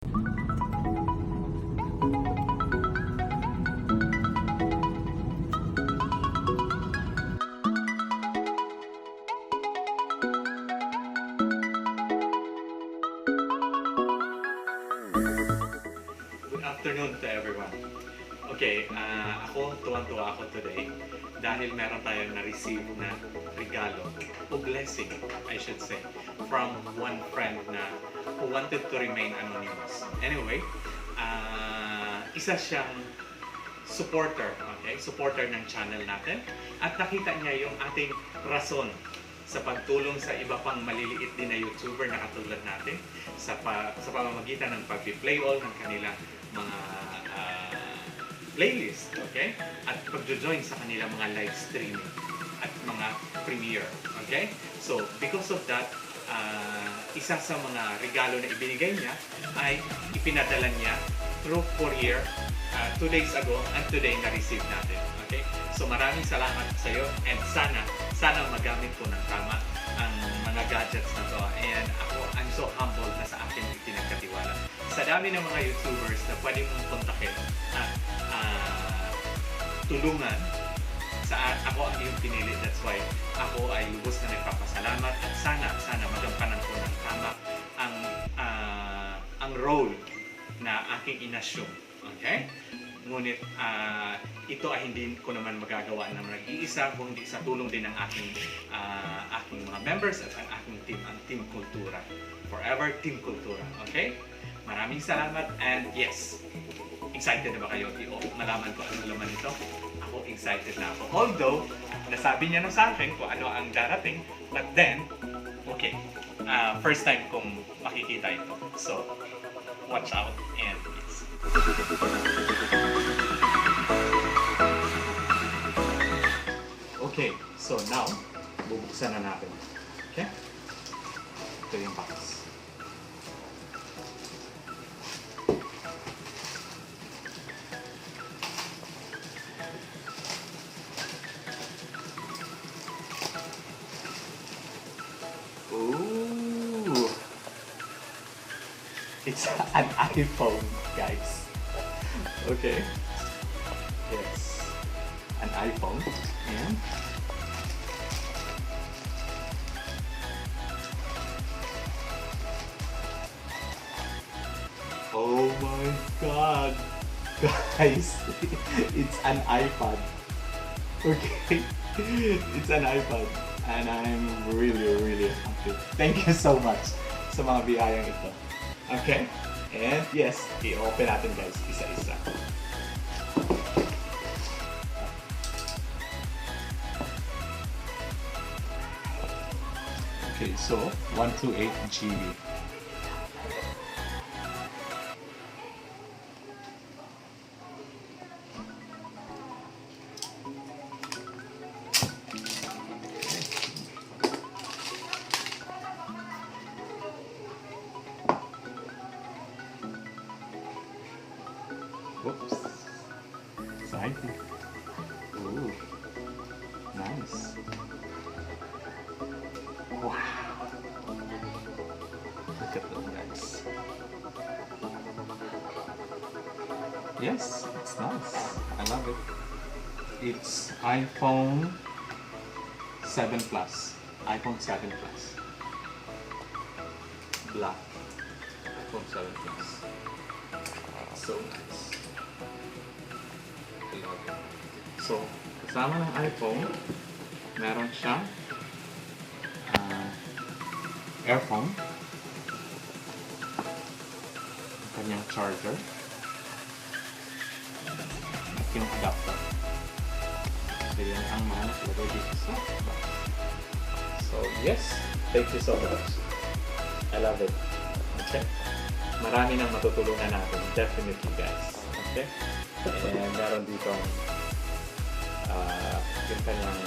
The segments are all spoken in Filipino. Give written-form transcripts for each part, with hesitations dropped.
Good afternoon to everyone. Okay, ako, tuwang-tuwa ako today dahil meron tayong na-receive na regalo o blessing, I should say, from one friend na who wanted to remain anonymous. Anyway, isa siyang supporter, okay? Supporter ng channel natin at nakita niya yung ating rason sa pagtulong sa iba pang maliliit din na YouTuber na katulad natin sa pamamagitan ng pag-play all ng kanilang mga playlist, okay? At pag-join sa kanilang mga live streaming at mga premiere, okay? So, because of that, isa sa mga regalo na ibinigay niya ay ipinadala niya through courier 2 days ago and today na-receive natin, okay? So, maraming salamat sa iyo and sana magamit ko ng tama ang mga gadgets na to. And ako, I'm so humbled na sa akin pinagkatiwala. Sa dami ng mga YouTubers na pwede mong kontakin at tulungan, ako ang iyong pinili. That's why ako ay lubos na nagpapasalamat at sana magampanan ko ng tama ang role na aking inassume. Okay? Ngunit ito ay hindi ko naman magagawa ng nag-iisa kung hindi sa tulong din ng aking mga members at ang aking team, ang Team Kultura. Forever Team Kultura. Okay? Maraming salamat and yes, excited na ba kayo? Malaman ko anong laman ito? Ako excited na ako. Although, nasabi niya na sa akin kung ano ang darating, but then, okay, first time kong makikita ito. So, watch out and yes. Okay, so now, bubuksan na natin. Okay? Ito yung box. Ooh! It's an iPhone, guys. Okay. Yes. An iPhone. And oh my god! Guys, it's an iPad. Okay. It's an iPad. And I'm really happy. Thank you so much sa mga biyayang ito. Okay? And yes, i-open natin guys, isa-isa. Okay, so 128 GB. Whoops. Exciting. Ooh. Nice. Wow. Look at that, guys. Yes, it's nice. I love it. It's iPhone 7 Plus. iPhone 7 Plus. Black. iPhone 7 Plus. So nice. So, kasama ng iPhone, meron siyang earphone, kanyang charger, at yung adapter. So, yan ang mga nakalagay dito sa box. So, yes, thank you so much. I love it. Okay? Marami nang matutulungan natin. Definitely, guys. Okay? And meron dito yung kanyang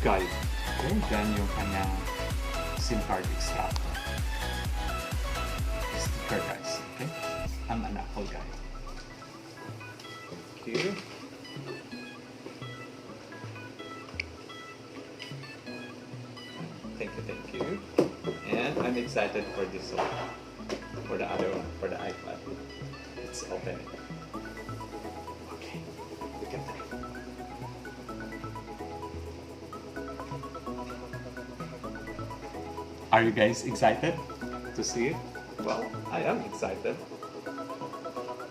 guide. Okay? Then yung kanyang SIM card extractor. Sticker, guys. Okay? I'm an Apple guy. Thank you. Thank you. And I'm excited for this one. for the other one, for the iPad. Let's open it. Okay, look at that. Are you guys excited to see it? Well, I am excited.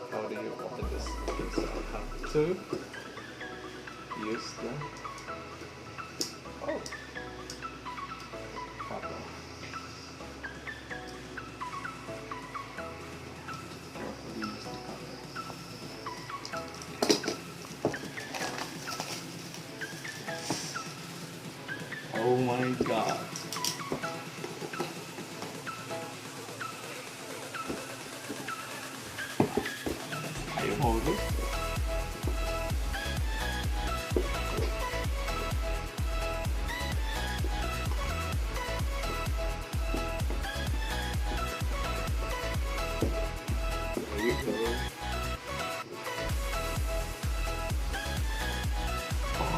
How do you open this? Okay, so I have to use the... Oh! Carefully use the cover. Oh my god! Are you holding? There you go.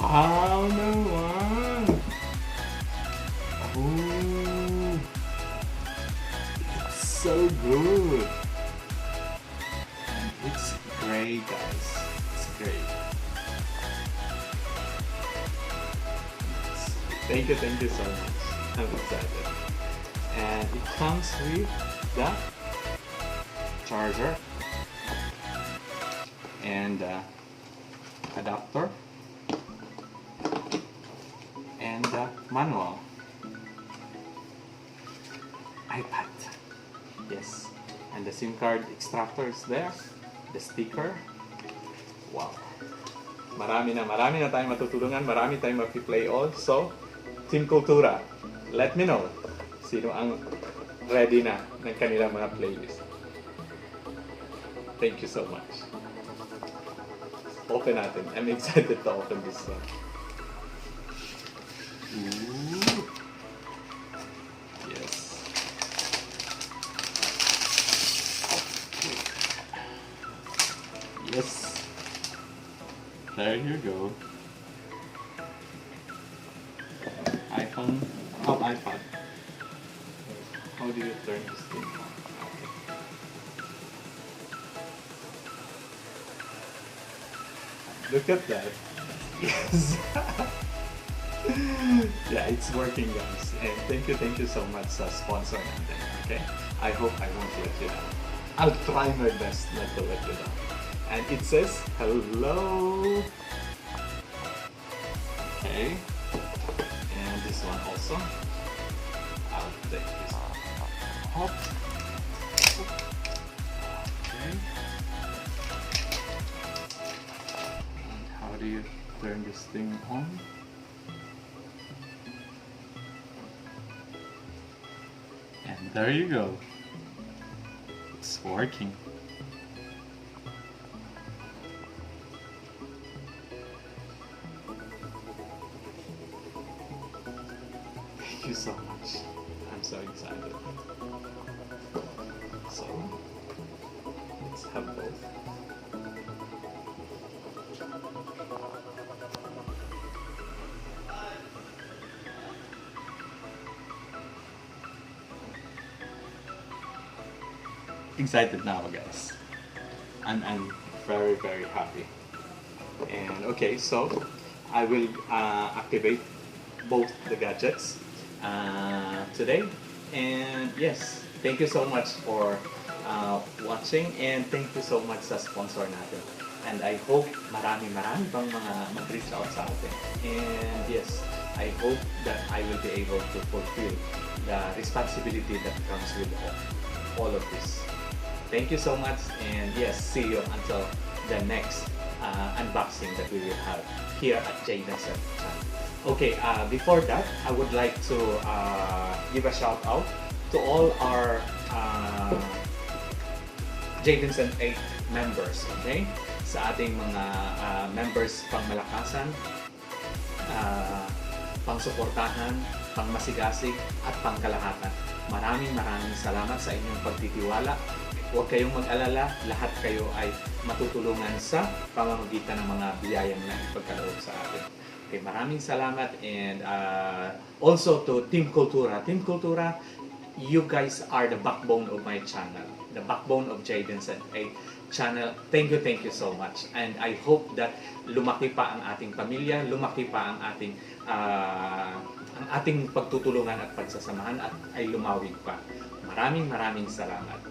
Wow, no one! Oh, it's so good! And it's great, guys. It's great. Thank you so much. I'm excited. And it comes with the charger and the adapter and the manual. iPad. Yes. And the SIM card extractor is there. The sticker. Wow. Marami na tayong matutulungan. Marami tayong mapi-play all. So, Team Kultura, let me know sino ang ready na ng kanilang mga playlist. Thank you so much. Open natin. I'm excited to open this one. Ooh. Yes. Yes. There you go. iPhone, iPad. How do you turn this thing on? Okay. Look at that. Yes. Yeah, it's working, guys. And thank you so much sa sponsor natin. Okay? I hope I won't let you down. I'll try my best not to let you down. And it says, hello. Okay. And this one also. I'll take this off. Okay. And how do you turn this thing on? And there you go. It's working. Thank you so much. I'm so excited. So, let's have both. Excited now, guys. I'm very happy. And okay, so I will activate both the gadgets today. And yes, thank you so much for watching, and thank you so much sa sponsor natin. And I hope marami pang mga mag-reach out sa atin. And yes, I hope that I will be able to fulfill the responsibility that comes with all of this. Thank you so much, and yes, see you until the next unboxing that we will have here at Jaden's channel. Okay, before that, I would like to give a shout out to all our Jaden's 8 members, okay? Sa ating mga members pangmalakasan, pangsuportahan, pangmasigasig, at pangkalahatan. Maraming salamat sa inyong pagtitiwala. Huwag kayong mag-alala, lahat kayo ay matutulungan sa pamamagitan ng mga biyayang na ipagkaloob sa atin. Okay, maraming salamat, and also to Team Kultura. Team Kultura, you guys are the backbone of my channel, the backbone of Jaden's and A channel. Thank you so much. And I hope that lumaki pa ang ating pamilya, lumaki pa ang ating pagtutulungan at pagsasamahan at ay lumawig pa. Maraming salamat.